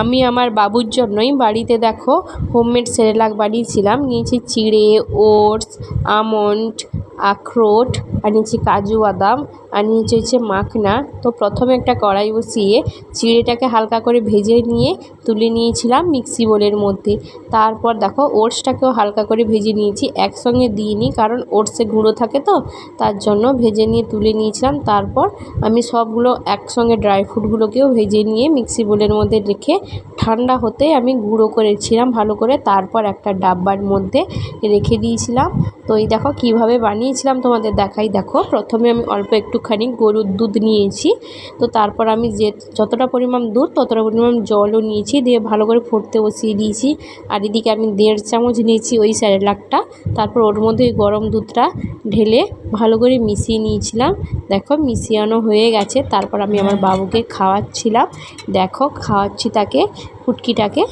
আমি আমার বাবুর জন্যই বাড়িতে দেখো হোমমেড সেরেলাক বানিয়েছিলাম। নিয়েছি চিড়ে, ওটস, আমন্ড, আখরোট, আর নিয়েছি কাজু বাদাম, আর নিয়েছি হচ্ছে মাখনা। তো প্রথমে একটা কড়াই বসিয়ে চিড়েটাকে হালকা করে ভেজে নিয়ে তুলে নিয়েছিলাম মিক্সি বোলের মধ্যে। তারপর দেখো ওটসটাকেও হালকা করে ভেজে নিয়েছি, একসঙ্গে দিইনি কারণ ওটসে গুঁড়ো থাকে তো, তার জন্য ভেজে নিয়ে তুলে নিয়েছিলাম। তারপর আমি সবগুলো একসঙ্গে ড্রাই ফ্রুটগুলোকেও ভেজে নিয়ে মিক্সি বোলের মধ্যে রেখে ঠান্ডা হতে আমি গুঁড়ো করেছিলাম ভালো করে। তারপর একটা ডাব্বার মধ্যে রেখে দিয়েছিলাম। তো এই দেখো কীভাবে বানিয়েছিলাম তোমাদের দেখাই। দেখো প্রথমে আমি অল্প একটুখানি গরুর দুধ নিয়েছি। তো তারপর আমি যতটা পরিমাণ দুধ ততটা পরিমাণ জলও নিয়েছি, দিয়ে ভালো করে ফুটতে বসিয়ে দিয়েছি। আর এদিকে আমি 1.5 চামচ নিয়েছি ওই সেরেলাকটা। তারপর ওর মধ্যে ওই গরম দুধটা ঢেলে ভালো করে মিশিয়ে নিয়েছিলাম। দেখো মিশিয়ানো হয়ে গেছে। তারপর আমি আমার বাবুকে খাওয়াচ্ছিলাম। দেখো খাওয়াচ্ছি তাকে, ফুটকিটাকে।